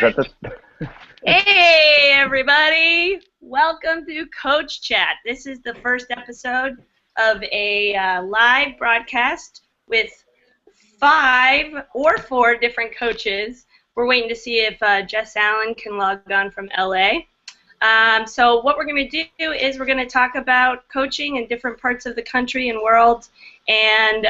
that the... Hey, everybody. Welcome to Coach Chat. This is the first episode of a live broadcast with 5 or 4 different coaches. We're waiting to see if Jess Allen can log on from LA. So what we're going to do is we're going to talk about coaching in different parts of the country and world, and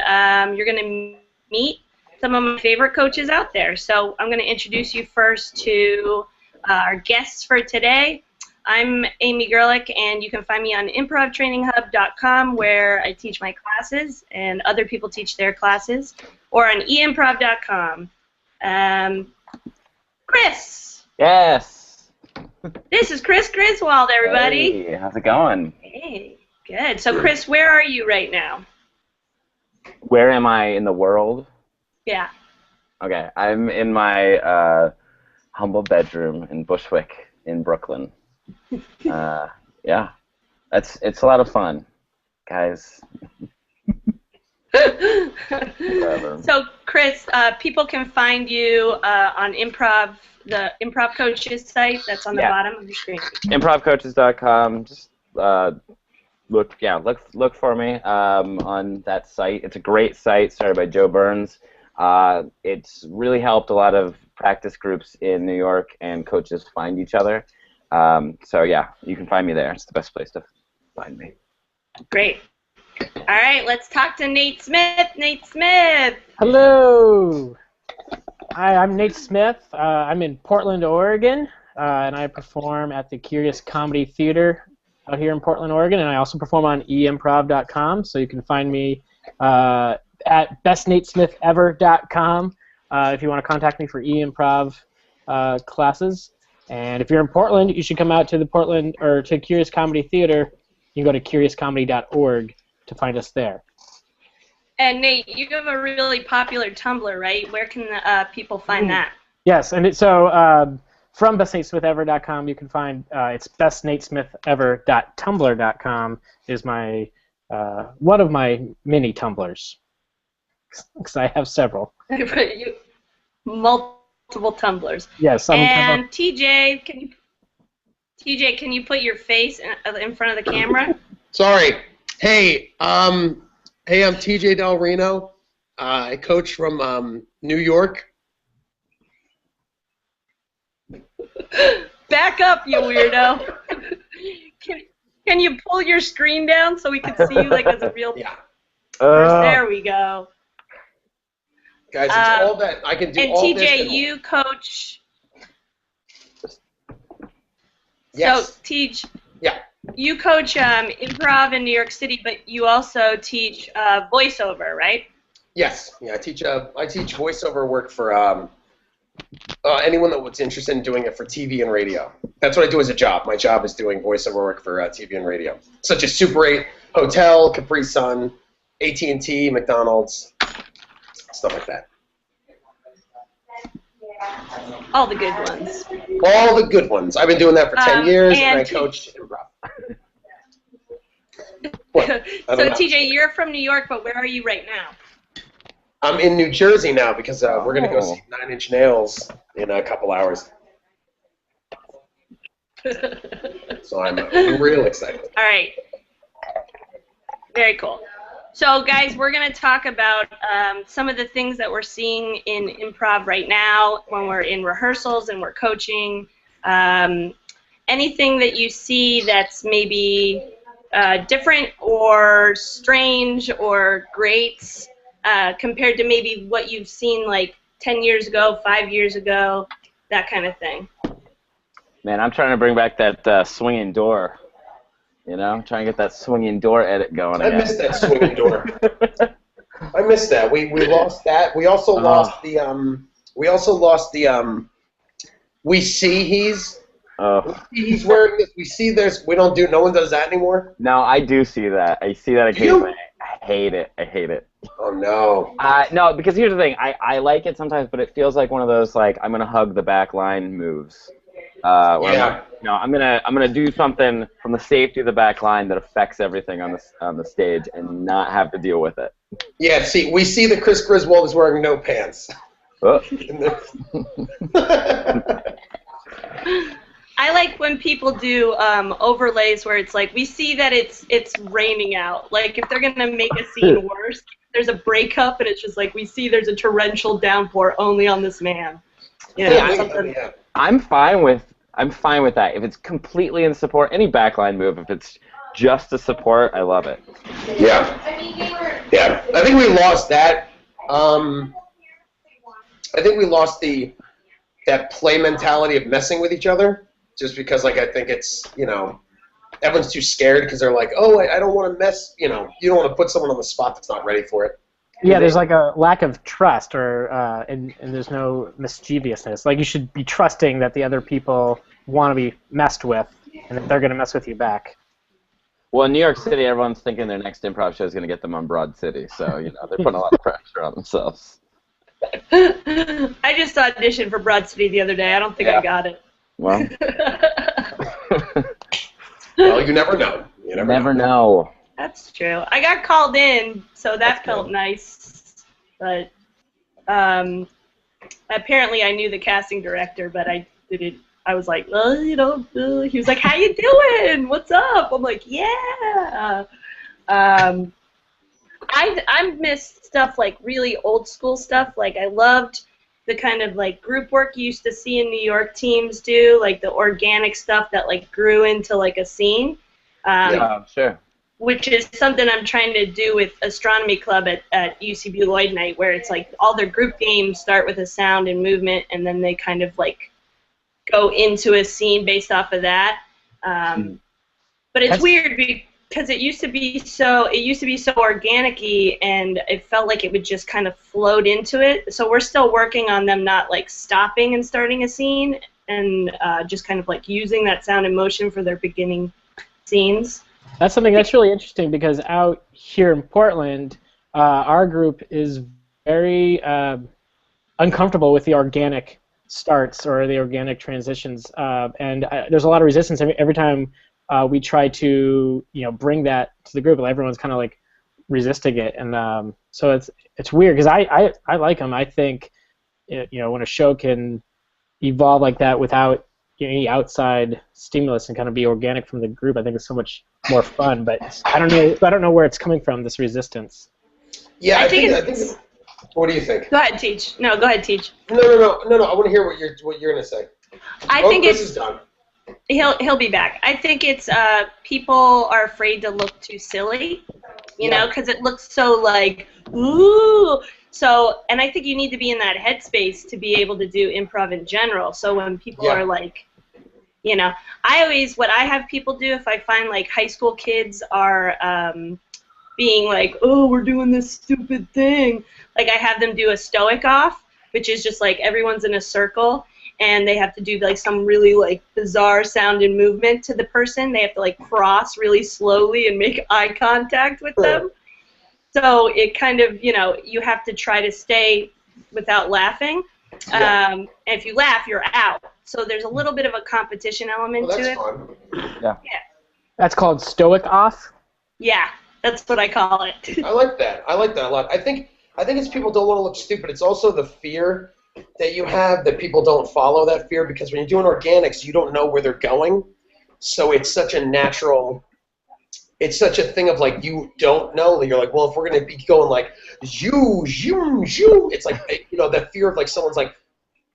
you're going to meet some of my favorite coaches out there. So I'm going to introduce you first to our guests for today. I'm Amey Goerlich, and you can find me on improvtraininghub.com, where I teach my classes and other people teach their classes, or on E-MPROV.com. Chris. Yes. This is Chris Griswold, everybody. Hey, how's it going? Hey, good. So, Chris, where are you right now? Where am I in the world? Yeah. Okay, I'm in my humble bedroom in Bushwick in Brooklyn. Yeah, it's a lot of fun, guys. So, Chris, people can find you on Improv, the Improv Coaches site that's on the bottom of your screen. Improvcoaches.com. Just look for me on that site. It's a great site, started by Joe Burns. It's really helped a lot of practice groups in New York and coaches find each other. So yeah, you can find me there. It's the best place to find me. Great. All right, let's talk to Nate Smith. Nate Smith. Hello. Hi, I'm Nate Smith. I'm in Portland, Oregon, and I perform at the Curious Comedy Theater out here in Portland, Oregon, and I also perform on E-MPROV.com, so you can find me at bestnatesmithever.com if you want to contact me for E-MPROV classes. And if you're in Portland, you should come out to the Portland or to Curious Comedy Theater. You can go to curiousscomedy.org to find us there. And Nate, you have a really popular Tumblr, right? Where can people find that? Yes, and so from bestnatesmithever.com, you can find it's bestnatesmithever.tumblr.com is my one of my mini Tumblrs, because I have several. Multiple Tumblrs. Yes. And TJ, can you put your face in front of the camera? Sorry. Hey, I'm TJ Del Reno. I coach from New York. Back up, you weirdo. Can you pull your screen down so we can see you like as a real person? There we go. Guys, it's all that I can do. And all TJ, this you coach. Yes. So, Teach. Yeah. You coach improv in New York City, but you also teach voiceover, right? Yes. Yeah, I teach voiceover work for anyone that's interested in doing it for TV and radio. That's what I do as a job. My job is doing voiceover work for TV and radio, such as Super 8, Hotel, Capri Sun, AT&T, McDonald's, stuff like that. All the good ones. All the good ones. I've been doing that for 10 years, and I coached improv. So, TJ, you're from New York, but where are you right now? I'm in New Jersey now because we're going to go see 9 Inch Nails in a couple hours. So I'm real excited. All right. Very cool. So, guys, we're going to talk about some of the things that we're seeing in improv right now when we're in rehearsals and we're coaching. Anything that you see that's maybe different or strange or great compared to maybe what you've seen like 10 years ago, 5 years ago, that kind of thing. Man, I'm trying to bring back that swinging door. You know, trying to get that swinging door edit going again. I missed that swinging door. I missed that. We lost that. We also lost the we see he's wearing this. We see there's. We don't do. No one does that anymore. No, I do see that. I see that occasionally. I hate it. I hate it. Oh no. No, because here's the thing. I like it sometimes, but it feels like one of those like I'm gonna hug the back line moves. Yeah. I'm gonna do something from the safety of the back line that affects everything on the stage and not have to deal with it. Yeah. See, we see that Chris Griswold is wearing no pants. Oh. I like when people do overlays where it's like we see that it's raining out. Like if they're gonna make a scene worse, there's a breakup and it's just like we see there's a torrential downpour only on this man. You know, something. I'm fine with that. If it's completely in support, any backline move, if it's just to support, I love it. Yeah. Yeah. I think we lost that. I think we lost that play mentality of messing with each other, just because, like, I think it's, you know, everyone's too scared because they're like, oh, I don't want to mess, you know, you don't want to put someone on the spot that's not ready for it. Yeah, there's like a lack of trust, or and there's no mischievousness. Like you should be trusting that the other people want to be messed with, and that they're going to mess with you back. Well, in New York City, everyone's thinking their next improv show is going to get them on Broad City, so you know they're putting a lot of pressure on themselves. I just auditioned for Broad City the other day. I don't think I got it. Well, well, you never know. You never know. That's true. I got called in, so that felt nice. But apparently I knew the casting director, but I didn't. I was like, well, you know, he was like, how you doing? What's up? I'm like, yeah. I missed stuff like really old school stuff. Like I loved the kind of like group work you used to see in New York teams do, like the organic stuff that like grew into like a scene. Yeah, sure. Which is something I'm trying to do with Astronomy Club at UCB Lloyd Night, where it's like all their group games start with a sound and movement, and then they kind of like go into a scene based off of that. But it's weird because it used to be so organic-y, and it felt like it would just kind of float into it. So we're still working on them not like stopping and starting a scene, and just kind of like using that sound and motion for their beginning scenes. That's something that's really interesting because out here in Portland, our group is very uncomfortable with the organic starts or the organic transitions, and there's a lot of resistance every time we try to, you know, bring that to the group. Everyone's kind of like resisting it, and so it's weird because I like them. I think, you know, when a show can evolve like that without any outside stimulus and kind of be organic from the group, I think it's so much more fun. But I don't know where it's coming from, this resistance. Yeah, I think what do you think? Go ahead, Teach. No, go ahead, Teach. No. I want to hear what you're gonna say. I think Chris is done. He'll be back. I think it's people are afraid to look too silly, you know, because it looks so like ooh. So, and I think you need to be in that headspace to be able to do improv in general. So when people are like, you know, what I have people do if I find like high school kids are being like, oh, we're doing this stupid thing. Like I have them do a stoic off, which is just like everyone's in a circle and they have to do like some really like bizarre sound and movement to the person. They have to like cross really slowly and make eye contact with them. So it kind of, you know, you have to try to stay without laughing. And if you laugh, you're out. So there's a little bit of a competition element to it. Fun. Yeah. That's called stoic off? Yeah, that's what I call it. I like that. I like that a lot. I think it's people don't want to look stupid. It's also the fear that you have that people don't follow that fear, because when you're doing organics, you don't know where they're going. So it's such a natural... It's such a thing of like you don't know. You're like, well, if we're gonna be going like you, it's like, you know, that fear of like someone's like,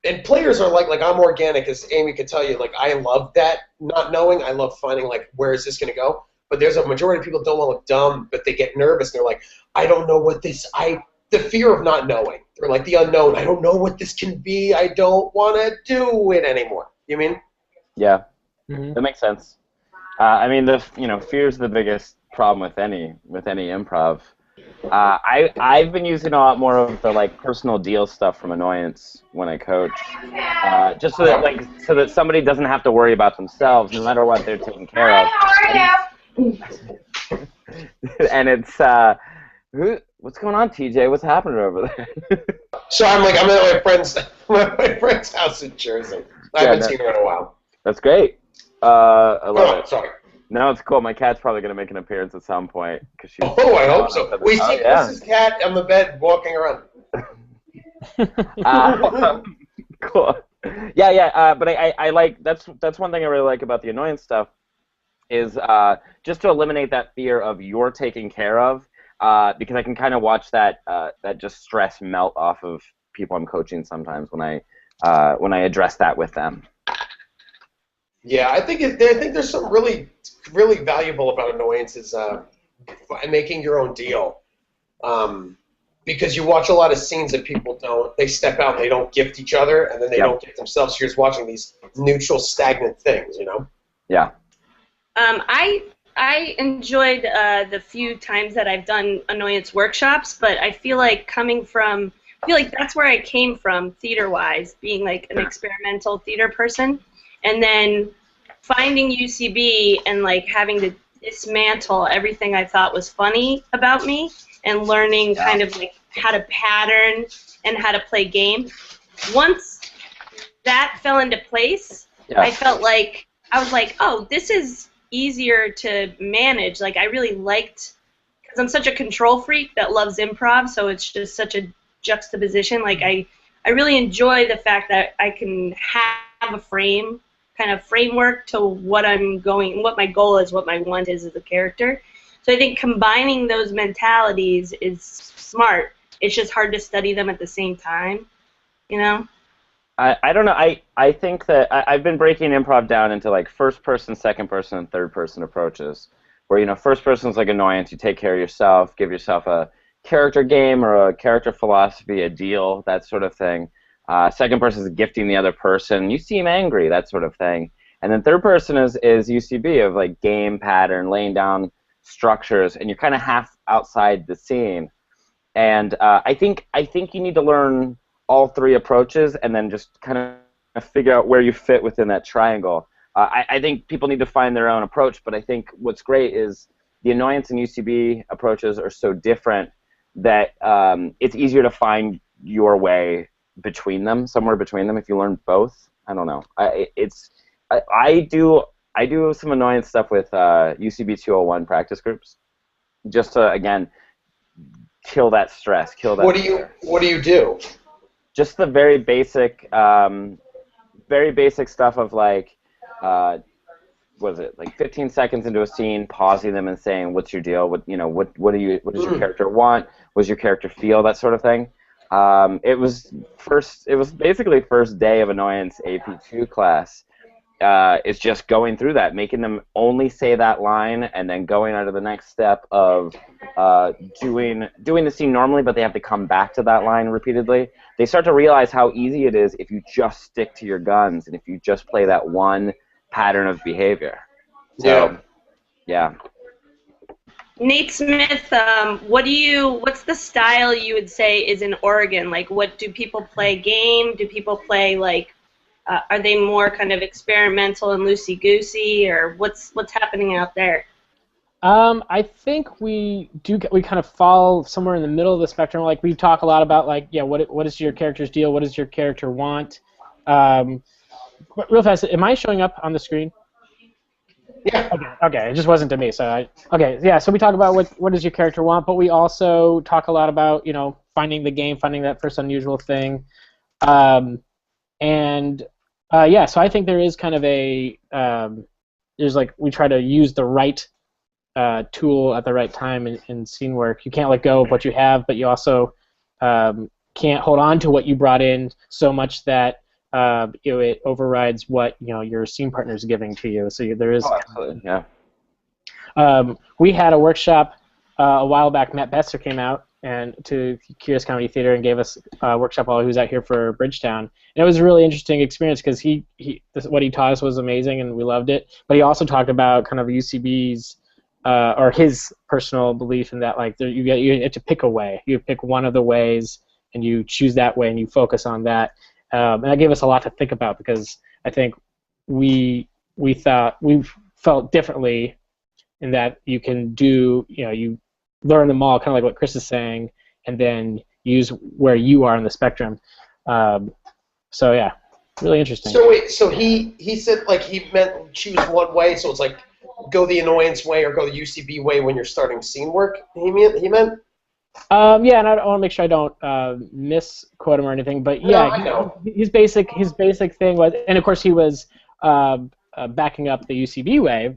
and players are like I'm organic, as Amey could tell you. Like I love that not knowing. I love finding like where is this gonna go. But there's a majority of people don't want to look dumb, but they get nervous and they're like, I don't know what this. The fear of not knowing. They're like the unknown. I don't know what this can be. I don't want to do it anymore. You mean? Yeah, that makes sense. I mean, fear's the biggest problem with any improv. I've been using a lot more of the like personal deal stuff from annoyance when I coach, just so that somebody doesn't have to worry about themselves, no matter what they're taking care of. And it's what's going on, TJ? What's happening over there? So I'm at my friend's house in Jersey. I haven't seen her in a while. That's great. I love it. Sorry. No, it's cool. My cat's probably going to make an appearance at some point. I hope so. We see Chris's cat on the bed walking around. Cool. Yeah. But I like that's one thing I really like about the annoyance stuff is just to eliminate that fear of you're taken care of, because I can kind of watch that just stress melt off of people I'm coaching sometimes when I address that with them. Yeah, I think there's something really really valuable about annoyances, making your own deal. Because you watch a lot of scenes that people they step out and they don't gift each other, and then they don't gift themselves. So you're just watching these neutral, stagnant things, Yeah. I enjoyed the few times that I've done annoyance workshops, but I feel like that's where I came from theater-wise, being like an experimental theater person, and then finding UCB and like having to dismantle everything I thought was funny about me, and learning kind of like how to pattern and how to play game. Once that fell into place, I felt like I was like, oh, this is easier to manage. Like I really liked, because I'm such a control freak that loves improv, so it's just such a juxtaposition. Like I really enjoy the fact that I can have a framework to what my goal is, what my want is as a character. So I think combining those mentalities is smart. It's just hard to study them at the same time, I don't know. I think that I've been breaking improv down into like first person, second person, and third person approaches. Where first person is like annoyance. You take care of yourself, give yourself a character game or a character philosophy, a deal, that sort of thing. Second person is gifting the other person. You seem angry, that sort of thing. And then third person is UCB of like game pattern, laying down structures, and you're kind of half outside the scene. And I think you need to learn all three approaches and then just kind of figure out where you fit within that triangle. I think people need to find their own approach, but I think what's great is the annoyance and UCB approaches are so different that it's easier to find your way between them, somewhere between them if you learn both. I don't know. I do some annoyance stuff with UCB 201 practice groups, just to again kill that stress, kill that. What do you do? Just the very basic stuff of like, what is it, like 15 seconds into a scene, pausing them and saying, "What's your deal? What does your character want? What does your character feel?" That sort of thing. It was basically first day of annoyance AP2 class. It's just going through that, making them only say that line, and then going on to the next step of doing the scene normally, but they have to come back to that line repeatedly. They start to realize how easy it is if you just stick to your guns and if you just play that one pattern of behavior. So, yeah. Nate Smith, what's the style you would say is in Oregon? Like, what do people play game? Do people play like? Are they more kind of experimental and loosey-goosey, or what's happening out there? I think we kind of fall somewhere in the middle of the spectrum. Like we talk a lot about like, what is your character's deal? What does your character want? But real fast, am I showing up on the screen? Yeah. Okay. It just wasn't to me. So So we talk about what does your character want, but we also talk a lot about finding the game, finding that first unusual thing, so I think there is kind of there's like we try to use the right tool at the right time in scene work. You can't let go of what you have, but you also can't hold on to what you brought in so much that it overrides what your scene partner is giving to you. So there is. Oh, absolutely, yeah. We had a workshop a while back. Matt Besser came out to Curious Comedy Theater and gave us a workshop while he was out here for Bridgetown. And it was a really interesting experience because what he taught us was amazing and we loved it. But he also talked about kind of UCB's or his personal belief in that like you have to pick a way. You pick one of the ways and you choose that way and you focus on that. And that gave us a lot to think about because I think we felt differently in that you can you learn them all, kind of like what Chris is saying, and then use where you are in the spectrum. Really interesting. So wait, so he said like he meant choose one way, so it's like go the annoyance way or go the UCB way when you're starting scene work. He meant. Yeah, and I want to make sure I don't misquote him or anything, but No, yeah, I know. his basic thing was, and of course he was backing up the UCB way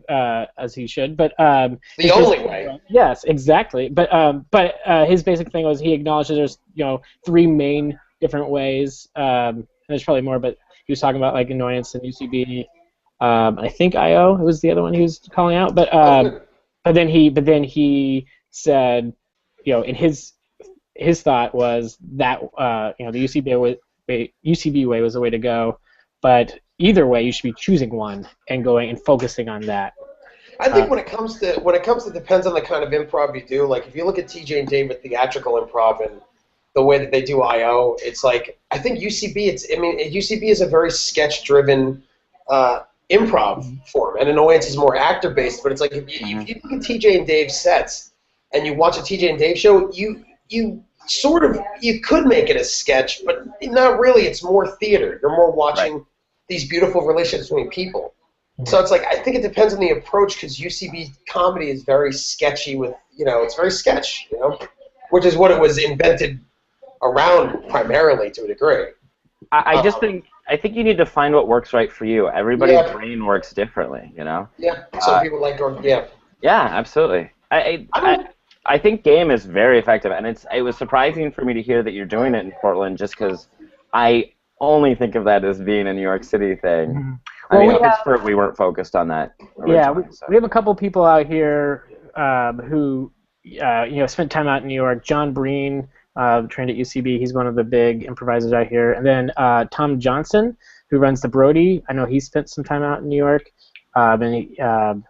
as he should, but The only way. yes, exactly. But his basic thing was he acknowledges there's three main different ways. And there's probably more, but he was talking about like annoyance and UCB. I think IO was the other one he was calling out, but then he said, in his thought was that the UCB way was the way to go, but either way you should be choosing one and going and focusing on that. I think when it comes to depends on the kind of improv you do. Like if you look at TJ and Dave with theatrical improv and the way that they do IO, it's like I think UCB. UCB is a very sketch driven improv form, and annoyance is more actor based. But it's like if you look at TJ and Dave's sets and you watch a TJ and Dave show, you could make it a sketch, but not really. It's more theater. You're more watching these beautiful relationships between people. So it's like I think it depends on the approach because UCB comedy is very sketchy with it's very sketch, which is what it was invented around primarily to a degree. I think you need to find what works right for you. Everybody's brain works differently, Yeah. Some people like Yeah, absolutely. I think game is very effective, and it was surprising for me to hear that you're doing it in Portland, just because I only think of that as being a New York City thing. Mm-hmm. In Pittsburgh, we weren't focused on that originally. Yeah, we have a couple people out here who spent time out in New York. John Breen, trained at UCB. He's one of the big improvisers out here. And then Tom Johnson, who runs the Brody. I know he spent some time out in New York. And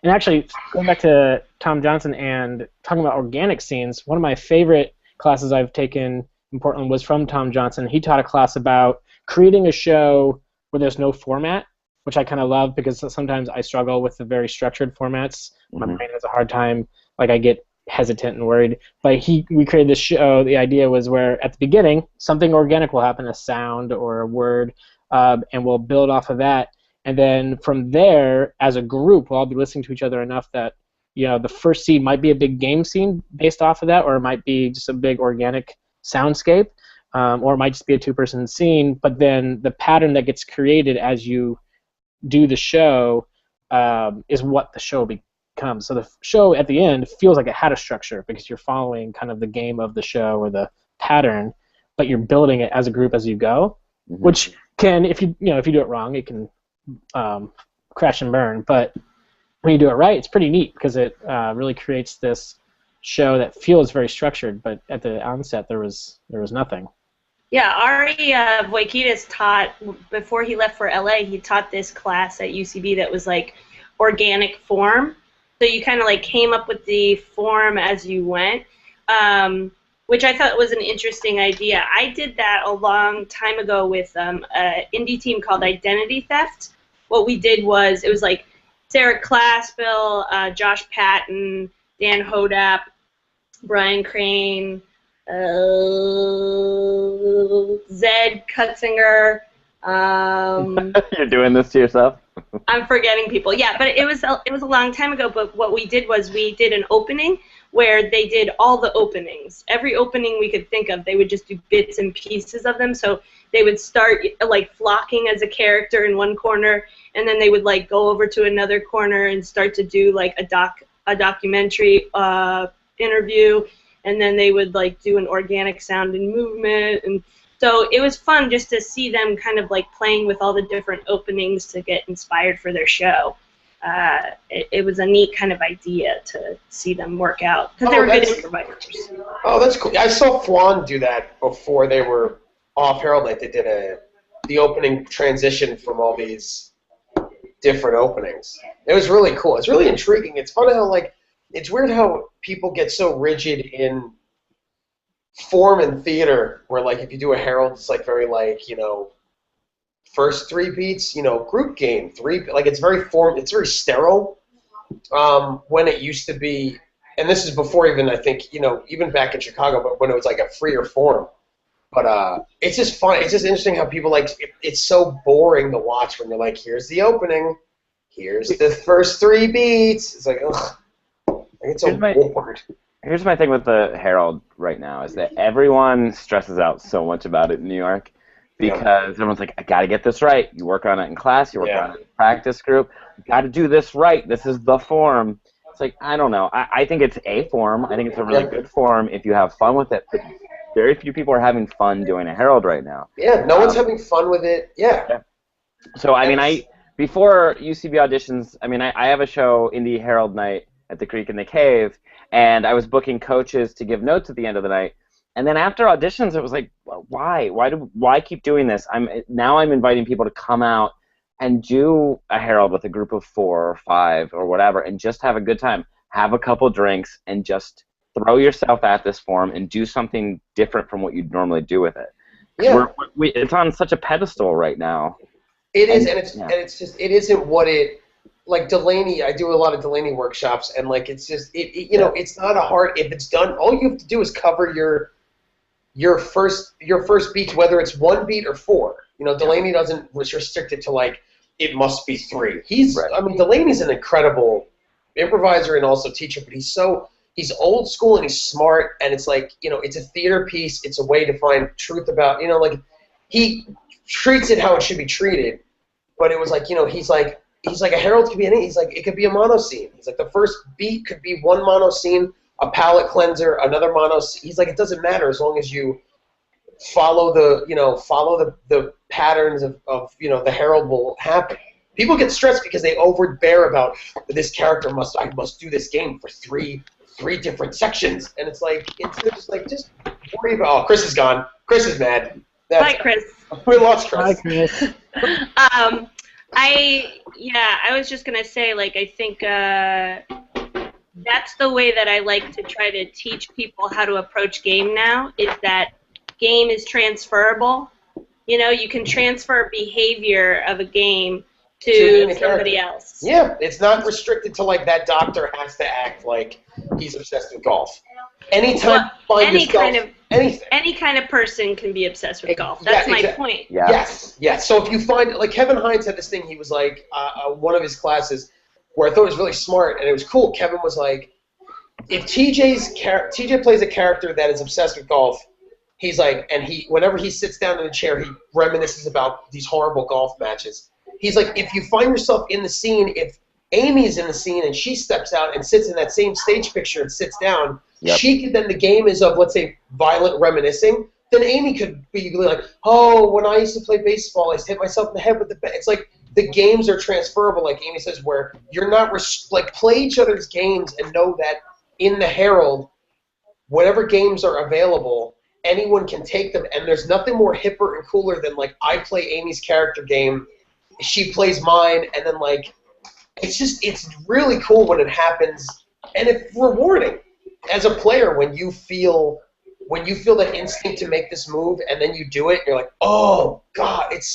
actually, going back to Tom Johnson and talking about organic scenes, one of my favorite classes I've taken in Portland was from Tom Johnson. He taught a class about creating a show where there's no format, which I kind of love because sometimes I struggle with the very structured formats. My brain has a hard time, like I get hesitant and worried. But we created this show. The idea was where at the beginning something organic will happen, a sound or a word, and we'll build off of that. And then from there, as a group, we'll all be listening to each other enough that the first scene might be a big game scene based off of that, or it might be just a big organic soundscape, or it might just be a two-person scene. But then the pattern that gets created as you do the show is what the show becomes. So the show at the end feels like it had a structure because you're following kind of the game of the show or the pattern, but you're building it as a group as you go, which can, if you do it wrong, it can crash and burn. But when you do it right, it's pretty neat because it really creates this show that feels very structured. But at the onset, there was nothing. Yeah, Ari Voikidas taught, before he left for LA, he taught this class at UCB that was like organic form. So you kind of like came up with the form as you went, which I thought was an interesting idea. I did that a long time ago with an indie team called Identity Theft. What we did was, it was like Sarah Classville, Josh Patton, Dan Hodap, Brian Crane, Zed Kutzinger. You're doing this to yourself? I'm forgetting people. Yeah, but it was a long time ago. But what we did was we did an opening where they did all the openings. Every opening we could think of, they would just do bits and pieces of them. So they would start like flocking as a character in one corner, and then they would like go over to another corner and start to do like a documentary interview, and then they would like do an organic sound and movement. And so it was fun just to see them kind of like playing with all the different openings to get inspired for their show. It was a neat kind of idea to see them work out because they were good improvisers. Oh, that's cool. I saw Flan do that before they were off Herald Night. They did the opening transition from all these different openings. It was really cool. It's really intriguing. It's fun how it's weird how people get so rigid in form and theater, where like if you do a Herald, it's like very first three beats, group game, it's very sterile. When it used to be, and this is before even, I think, even back in Chicago, but when it was like a freer form. But it's just fun. It's just interesting how people it's so boring to watch when you're like, here's the opening, here's the first three beats. It's like, ugh. It's so bored. Here's my thing with the Herald right now is that everyone stresses out so much about it in New York because everyone's like, I got to get this right. You work on it in class, you work on it in practice group. You got to do this right. This is the form. It's like, I don't know. I think it's a form. I think it's a really good form if you have fun with it. But very few people are having fun doing a Herald right now. Yeah, no one's having fun with it. Yeah. So, I mean, before UCB auditions, I mean, I have a show, Indie Herald Night, at the Creek in the Cave, and I was booking coaches to give notes at the end of the night. And then after auditions, it was like, well, why keep doing this? Now I'm inviting people to come out and do a Herald with a group of 4 or 5 or whatever, and just have a good time, have a couple drinks, and just throw yourself at this form and do something different from what you'd normally do with it. Yeah. It's on such a pedestal right now. It is, and it's just, it isn't what it. Like Delaney, I do a lot of Delaney workshops, and like it's just it's not a hard. If it's done, all you have to do is cover your first beats, whether it's 1 beat or 4. Delaney doesn't restrict it to like it must be 3. I mean, Delaney's an incredible improviser and also teacher, but he's old school and he's smart, and it's like it's a theater piece. It's a way to find truth about like he treats it how it should be treated, but it was like he's like a Herald could be anything. He's like, it could be a mono scene. He's like, the first beat could be 1 mono scene, a palate cleanser, another mono scene. He's like, it doesn't matter as long as you follow the patterns of the Herald will happen. People get stressed because they overbear about this character I must do this game for three different sections, and it's like just worry about. Oh, Chris is gone. Chris is mad. Bye, Chris. We lost Chris. Hi, Chris. I was just gonna say, like, I think that's the way that I like to try to teach people how to approach game now, is that game is transferable. You can transfer behavior of a game to somebody else. Yeah, it's not restricted to like that doctor has to act like he's obsessed with golf. Anytime you find yourself, any kind of person can be obsessed with golf. That's my point. Yeah. Yes. So if you find, like Kevin Hines had this thing, he was like, one of his classes where I thought it was really smart and it was cool. Kevin was like, if TJ plays a character that is obsessed with golf, he's like, and whenever he sits down in a chair, he reminisces about these horrible golf matches. He's like, if you find yourself in the scene, if Amy's in the scene and she steps out and sits in that same stage picture and sits down, she could then, the game is of, let's say, violent reminiscing, then Amey could be like, oh, when I used to play baseball, I used to hit myself in the head with the bat. It's like the games are transferable, like Amey says, where you're not, play each other's games and know that in the Herald, whatever games are available, anyone can take them, and there's nothing more hipper and cooler than, like, I play Amy's character game, she plays mine, and then, like, it's really cool when it happens, and it's rewarding as a player when you feel that instinct to make this move, and then you do it, and you're like, oh, God, it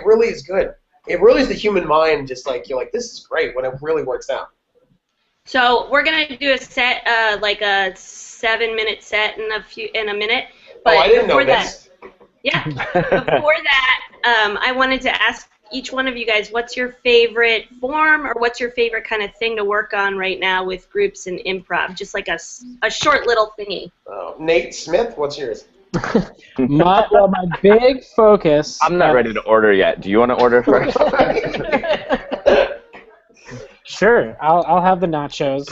really is good. It really is the human mind, just like, you're like, this is great when it really works out. So we're going to do a set, like a 7-minute set in a minute. But I didn't know this. Yeah. Before that, I wanted to ask each one of you guys, what's your favorite form or what's your favorite kind of thing to work on right now with groups and improv? Just like a short little thingy. Nate Smith, what's yours? My big focus. I'm not ready to order yet. Do you want to order first? Sure, I'll have the nachos.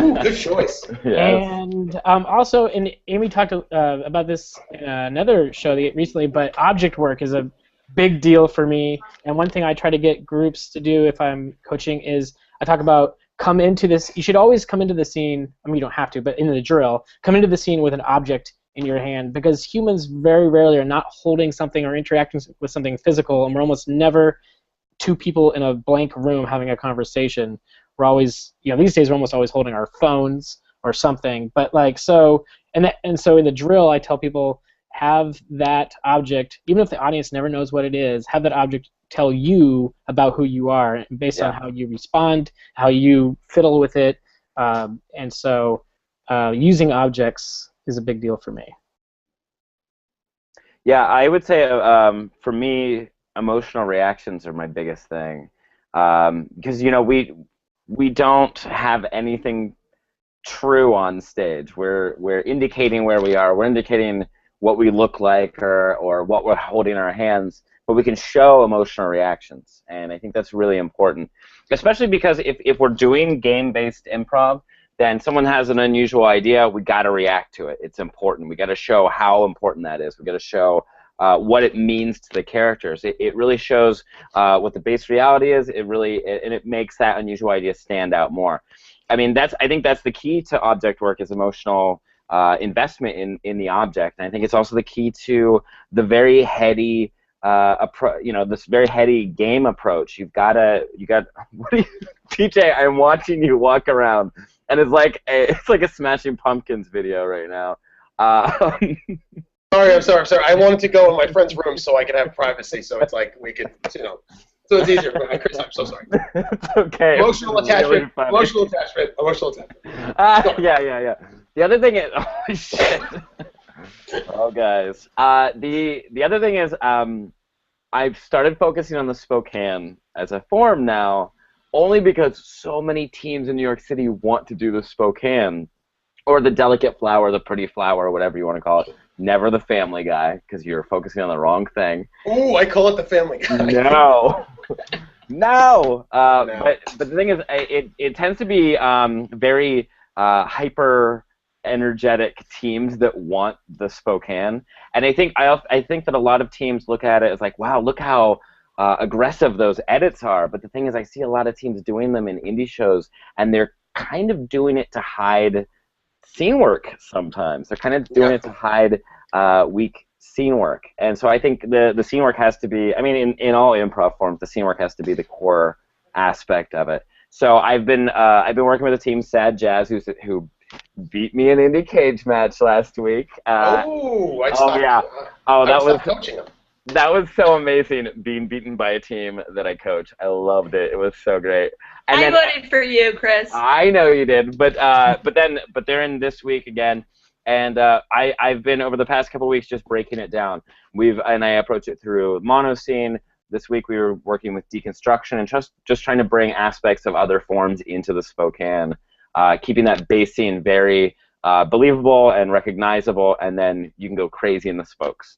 Ooh, good choice. Yes. And also, and Amey talked about this in another show recently, but object work is a big deal for me. And one thing I try to get groups to do if I'm coaching is I talk about come into this. You should always come into the scene. I mean, you don't have to, but in the drill, come into the scene with an object in your hand, because humans very rarely are not holding something or interacting with something physical, and we're almost never two people in a blank room having a conversation. We're always, these days we're almost always holding our phones or something. But like so in the drill, I tell people have that object, even if the audience never knows what it is, have that object tell you about who you are based on how you respond, how you fiddle with it. And so using objects is a big deal for me. Yeah, I would say for me, emotional reactions are my biggest thing, because we don't have anything true on stage. We're indicating where we are. We're indicating what we look like or what we're holding in our hands, but we can show emotional reactions, and I think that's really important, especially because if we're doing game-based improv, then someone has an unusual idea, we got to react to it. It's important. We got to show how important that is. We got to show what it means to the characters. It really shows what the base reality is. And it makes that unusual idea stand out more. I mean, I think that's the key to object work, is emotional investment in the object. And I think it's also the key to the very heady this very heady game approach. You got what do you, TJ, I'm watching you walk around, and it's like a Smashing Pumpkins video right now. I'm sorry. I wanted to go in my friend's room so I could have privacy, so it's like we could, so it's easier. Chris, I'm so sorry. It's okay. Emotional attachment. Yeah. The other thing is, oh shit. Oh guys. The other thing is, I've started focusing on the Spokane as a form now, only because so many teams in New York City want to do the Spokane, or the delicate flower, the pretty flower, whatever you want to call it. Never the Family Guy, because you're focusing on the wrong thing. Ooh, I call it the Family Guy. No. No. But the thing is, it tends to be very hyper energetic teams that want the Spokane, and I think that a lot of teams look at it as like, wow, look how aggressive those edits are. But the thing is, I see a lot of teams doing them in indie shows, and they're kind of doing it to hide scene work sometimes. They're kind of doing it to hide weak scene work. And so I think the scene work has to be, I mean, in all improv forms, the scene work has to be the core aspect of it. So I've been working with a team, Sad Jazz, who beat me in Indie Cage match last week. That was coaching them. That was so amazing, being beaten by a team that I coach. I loved it. It was so great. And I voted for you, Chris. I know you did, but they're in this week again, and I've been over the past couple of weeks just breaking it down. I approach it through mono scene. This week we were working with deconstruction and just trying to bring aspects of other forms into the Spokane, keeping that base scene very believable and recognizable, and then you can go crazy in the spokes.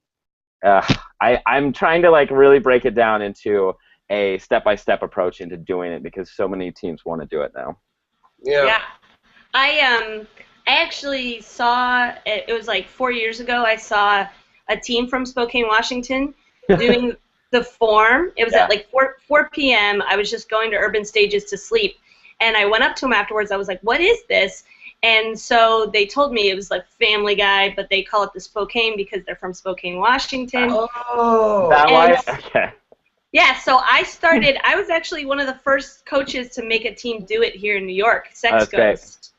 I'm trying to really break it down into a step-by-step approach into doing it, because so many teams want to do it now. Yeah. I actually saw, it was like 4 years ago, I saw a team from Spokane, Washington doing the form. It was at like 4 p.m. I was just going to Urban Stages to sleep, and I went up to them afterwards. I was like, what is this? And so they told me it was like Family Guy, but they call it the Spokane because they're from Spokane, Washington. Oh, that way? Okay. Yeah, so I was actually one of the first coaches to make a team do it here in New York, Sex Ghost.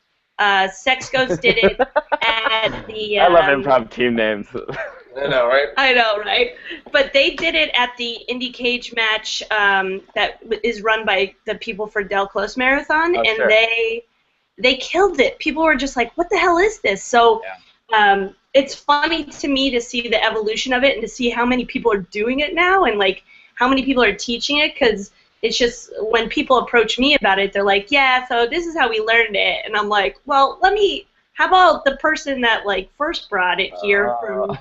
Sex Ghost did it at the... I love improv team names. I know, right? I know, right? But they did it at the Indie Cage match that is run by the people for Del Close Marathon, and sure. They killed it. People were just like, what the hell is this? So it's funny to me to see the evolution of it and to see how many people are doing it now, and how many people are teaching it, because it's just when people approach me about it, they're like, yeah, so this is how we learned it. And I'm like, well, how about the person that first brought it here why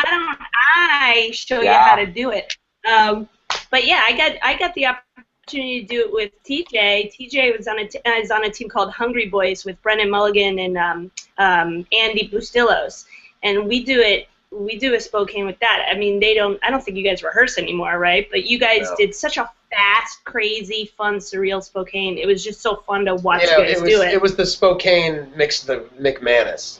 don't I show you how to do it? But yeah, I got the opportunity to do it with TJ. TJ was is on a team called Hungry Boys with Brennan Mulligan and Andy Bustillos, and we do a Spokane with that. I mean, I don't think you guys rehearse anymore, right? But you guys did such a fast, crazy, fun, surreal Spokane. It was just so fun to watch you guys do it. It was the Spokane mixed the McManus.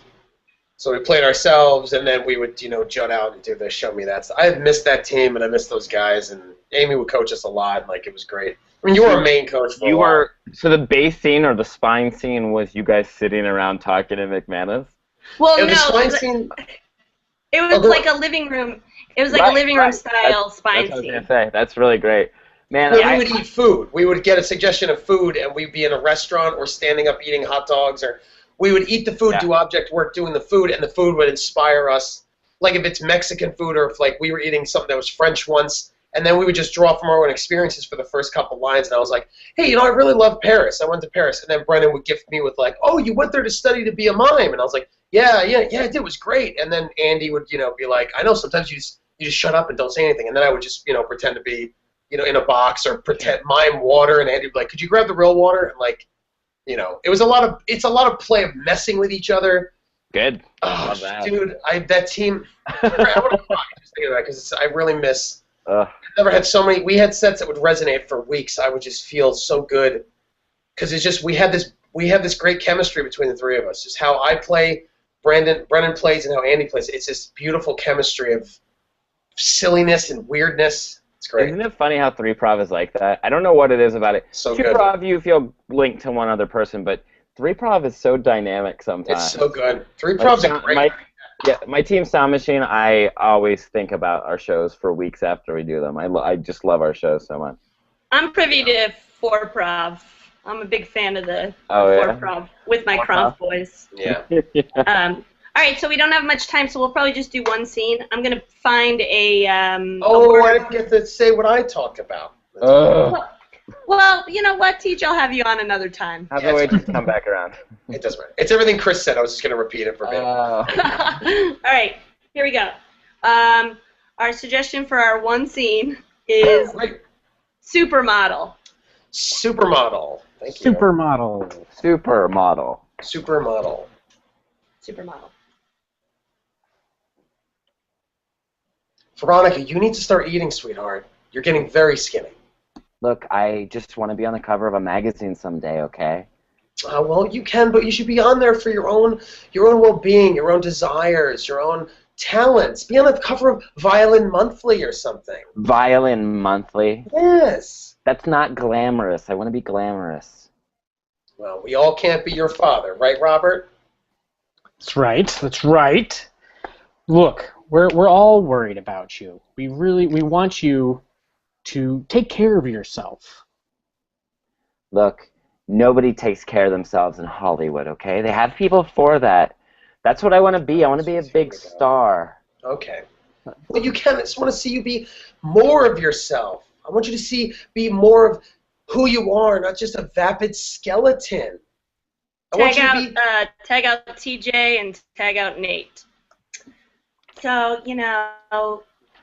So we played ourselves, and then we would, jut out and do the Show Me That. I missed that team, and I missed those guys, and Amey would coach us a lot, and it was great. I mean, you were a main coach for a while. So the base scene or the spine scene was you guys sitting around talking to McManus? Well, the spine scene... It was like a living room. It was like a living room style spine scene. That's what I was gonna say. That's really great, man. We would eat food. We would get a suggestion of food, and we'd be in a restaurant or standing up eating hot dogs, or we would eat the food, do object work, doing the food, and the food would inspire us. Like if it's Mexican food, or if we were eating something that was French once, And then we would just draw from our own experiences for the first couple lines. And I was like, hey, I really love Paris. I went to Paris. And then Brennan would gift me with like, oh, you went there to study to be a mime. And I was like, yeah, I did. It was great. And then Andy would, be like, I know sometimes you just shut up and don't say anything. And then I would just, pretend to be, in a box or pretend mime water. And Andy would be like, could you grab the real water? And like, it's a lot of play of messing with each other. Good. Oh, Love that. dude, that team. I want to cry just thinking about it because I really miss. I've never had so many. We had sets that would resonate for weeks. I would just feel so good because it's just we had this great chemistry between the three of us. Just how I play, Brennan plays, and how Andy plays. It's this beautiful chemistry of silliness and weirdness. It's great. Isn't it funny how 3-Prov is like that? I don't know what it is about it. So good. 2-Prov, you feel linked to one other person, but 3-Prov is so dynamic sometimes. It's so good. 3-Prov's a great. My team Sound Machine, I always think about our shows for weeks after we do them. I just love our shows so much. I'm privy to 4-Prov. I'm a big fan of the 4-Prov with my Kronk boys. Yeah. All right, so we don't have much time, so we'll probably just do one scene. I'm going to find a I didn't get to say what I talked about. Well, you know what, Teach? I'll have you on another time. Have the way just come back around. It doesn't matter. It's everything Chris said. I was just going to repeat it verbatim. All right, here we go. Our suggestion for our one scene is supermodel. Supermodel. Thank you. Supermodel. Supermodel. Supermodel. Supermodel. Veronica, you need to start eating, sweetheart. You're getting very skinny. Look, I just want to be on the cover of a magazine someday, okay? Well, you can, but you should be on there for your own well-being, your own desires, your own talents. Be on the cover of Violin Monthly or something. Violin Monthly? Yes. That's not glamorous. I want to be glamorous. Well, we all can't be your father, right, Robert? That's right. That's right. Look, we're all worried about you. We want you to take care of yourself. Look, nobody takes care of themselves in Hollywood, okay? They have people for that. That's what I want to be. I want to be a big star. Okay. Well, you can. I just want to see you be more of yourself. I want you to be more of who you are, not just a vapid skeleton. Tag out TJ and tag out Nate. So,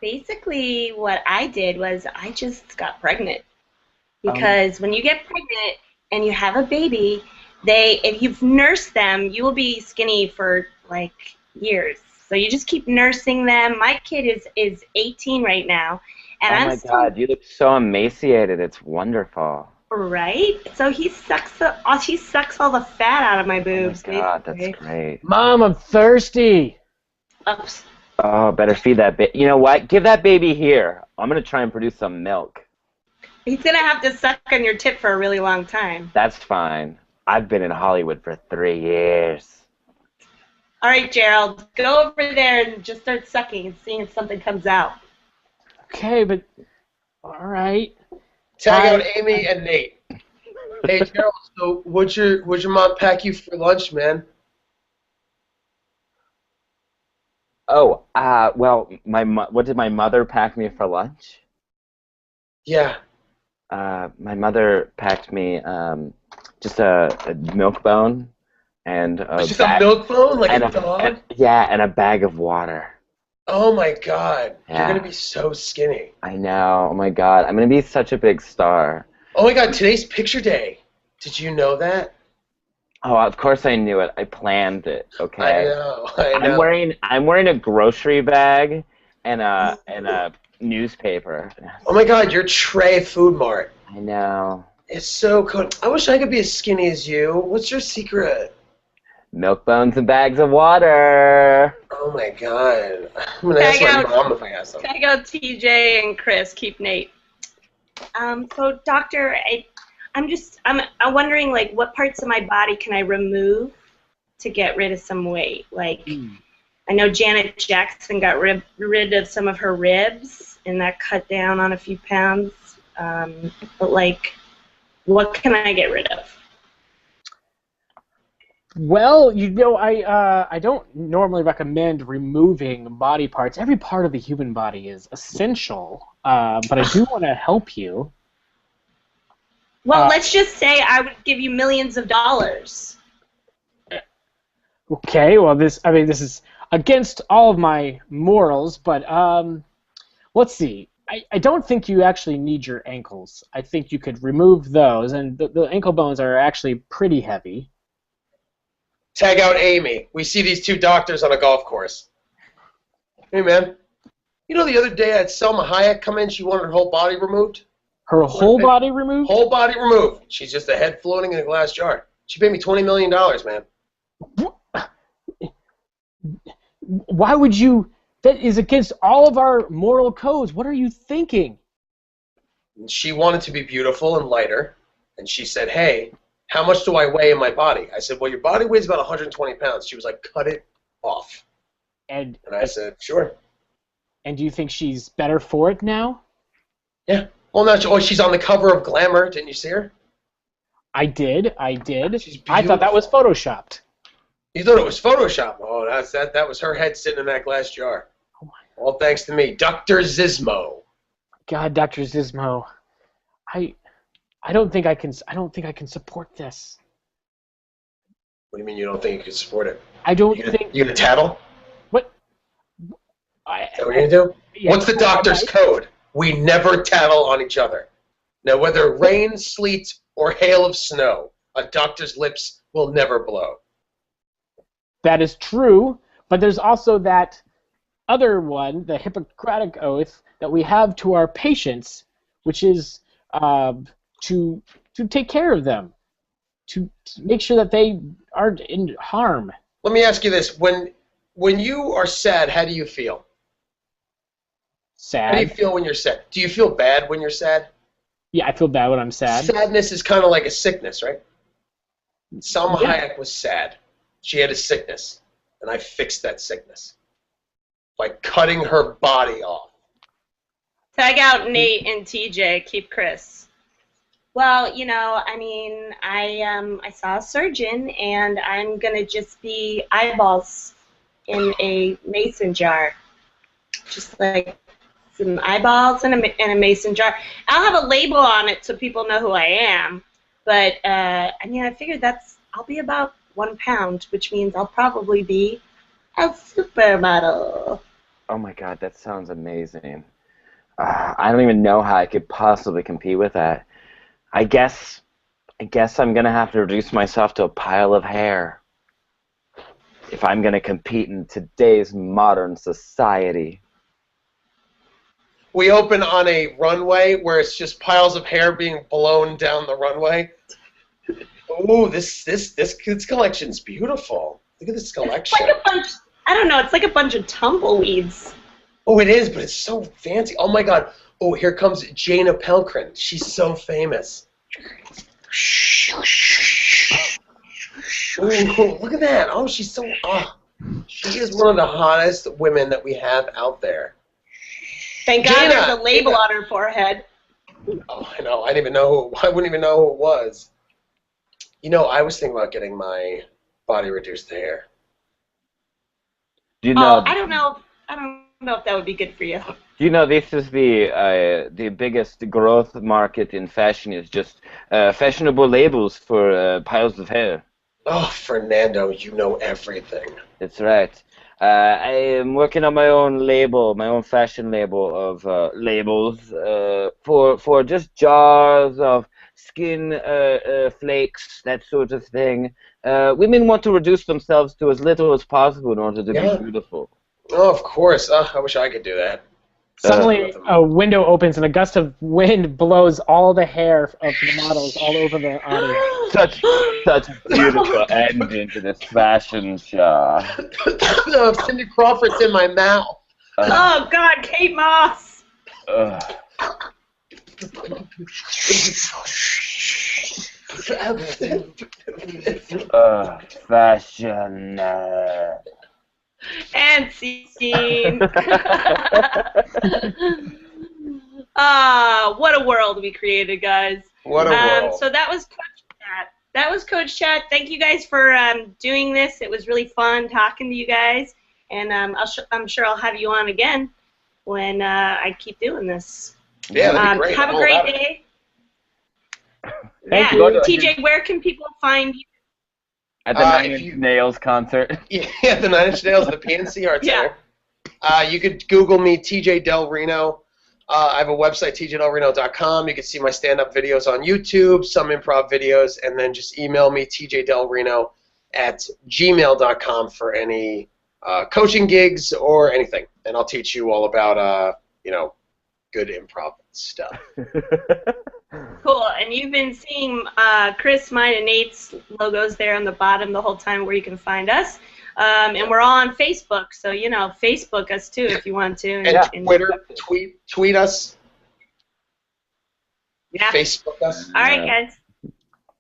basically what I did was I just got pregnant. Because when you get pregnant and you have a baby, if you've nursed them, you will be skinny for, years. So you just keep nursing them. My kid is 18 right now. And oh my God, you look so emaciated. It's wonderful. Right? So he sucks all the fat out of my boobs. Oh my God, that's great. Mom, I'm thirsty. Oops. Oh, better feed that baby. You know what? Give that baby here. I'm going to try and produce some milk. He's going to have to suck on your tip for a really long time. That's fine. I've been in Hollywood for 3 years. All right, Gerald, go over there and just start sucking and seeing if something comes out. Okay, but all right. Tag out Amy and Nate. Hey, Gerald, so what'd your mom pack you for lunch, man? Oh, well, what did my mother pack me for lunch? Yeah. My mother packed me just a milk bone and a milk bone, like a dog? And a bag of water. Oh my God, yeah. You're gonna be so skinny. I know. Oh my God, I'm gonna be such a big star. Oh my God, today's picture day. Did you know that? Oh, of course I knew it. I planned it. Okay. I know. I'm wearing a grocery bag and a newspaper. Oh my God, you're Trey Food Mart. I know. It's so cool. I wish I could be as skinny as you. What's your secret? Milk bones and bags of water. Oh my God. I'm gonna ask my mom if I ask them. Tag out TJ and Chris. Keep Nate. So, Doctor, I'm wondering, what parts of my body can I remove to get rid of some weight? I know Janet Jackson got rid of some of her ribs, and that cut down on a few pounds. But, what can I get rid of? Well, I don't normally recommend removing body parts. Every part of the human body is essential, but I do want to help you. Well, let's just say I would give you millions of dollars. Okay, well, this is against all of my morals, but let's see. I don't think you actually need your ankles. I think you could remove those, and the ankle bones are actually pretty heavy. Tag out Amey. We see these two doctors on a golf course. Hey, man. You know the other day I had Selma Hayek come in. She wanted her whole body removed. Her whole body removed? Whole body removed. She's just a head floating in a glass jar. She paid me $20 million, man. Why would you? That is against all of our moral codes. What are you thinking? She wanted to be beautiful and lighter, and she said, hey, how much do I weigh in my body? I said, well, your body weighs about 120 pounds. She was like, cut it off. And I said, sure. And do you think she's better for it now? Yeah. Well, now she's on the cover of Glamour. Didn't you see her? I did. She's I thought that was photoshopped. You thought it was Photoshop? Oh, that was her head sitting in that glass jar. Oh my. All thanks to me, Dr. Zismo. God, Dr. Zismo, I don't think I can support this. What do you mean you don't think you can support it? I don't think. You gonna tattle? What? Is that what you're gonna do? Yeah, what's the doctor's code? We never tattle on each other. Now, whether rain, sleet, or hail of snow, a doctor's lips will never blow. That is true, but there's also that other one, the Hippocratic Oath, that we have to our patients, which is to take care of them, to make sure that they aren't in harm. Let me ask you this: when you are sad, how do you feel? Sad. How do you feel when you're sad? Do you feel bad when you're sad? Yeah, I feel bad when I'm sad. Sadness is kind of like a sickness, right? Selma Hayek was sad. She had a sickness, and I fixed that sickness by cutting her body off. Tag out Nate and TJ. Keep Chris. Well, I saw a surgeon, and I'm gonna just be eyeballs in a mason jar, just like some eyeballs in a mason jar. I'll have a label on it so people know who I am. But I figured I'll be about 1 pound, which means I'll probably be a supermodel. Oh my God, that sounds amazing. I don't even know how I could possibly compete with that. I guess I'm gonna have to reduce myself to a pile of hair if I'm gonna compete in today's modern society. We open on a runway where it's just piles of hair being blown down the runway. Ooh, this collection's beautiful. Look at this collection. It's like a bunch. I don't know. It's like a bunch of tumbleweeds. Oh, it is, but it's so fancy. Oh my God. Oh, here comes Jana Pelkrin. She's so famous. Ooh, look at that. Oh, she's so. She is one of the hottest women that we have out there. Thank God there's a label on her forehead. Oh, I know. I wouldn't even know who it was. I was thinking about getting my body reduced to hair. Do you know? I don't know if that would be good for you. Do you know this is the biggest growth market in fashion is just fashionable labels for piles of hair. Oh, Fernando, you know everything. That's right. I am working on my own label, my own fashion label of labels for just jars of skin flakes, that sort of thing. Women want to reduce themselves to as little as possible in order to be beautiful. Oh, of course. I wish I could do that. Suddenly, a window opens and a gust of wind blows all the hair of the models all over the audience. Such a beautiful ending to this fashion show. Cindy Crawford's in my mouth. Oh God, Kate Moss. Fashion. And scene. What a world we created, guys. What a world. So that was Coach Chat. that was Coach Chat. Thank you guys for doing this. It was really fun talking to you guys, and I'm sure I'll have you on again when I keep doing this. Yeah, that'd be great. Have a great day. Thank yeah. you. TJ, where can people find you? At the Nine Inch Nails concert. Yeah, the Nine Inch Nails, the PNC Art Center. You could Google me, TJ Del Reno. I have a website, tjdelreno.com. You can see my stand-up videos on YouTube, some improv videos, and then just email me, tjdelreno@gmail.com for any coaching gigs or anything. And I'll teach you all about, good improv stuff. Cool. And you've been seeing Chris, mine, and Nate's logos there on the bottom the whole time where you can find us. And we're all on Facebook, so, Facebook us, too, if you want to. And Twitter, tweet us. Yeah. Facebook us. All right, guys.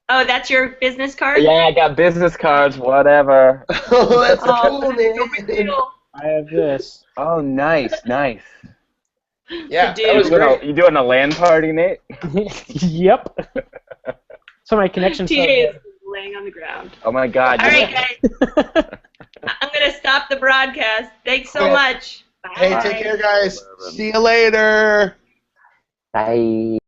Oh, that's your business card? Yeah, I got business cards, whatever. Oh, that's cool, man. Cool. I have this. Oh, nice. Yeah, that was You great. doing a LAN party, Nate? Yep. So my connection. TJ is laying on the ground. Oh my God. All right, guys. I'm going to stop the broadcast. Thanks so much. Bye. Hey, take care, guys. See you later. Bye.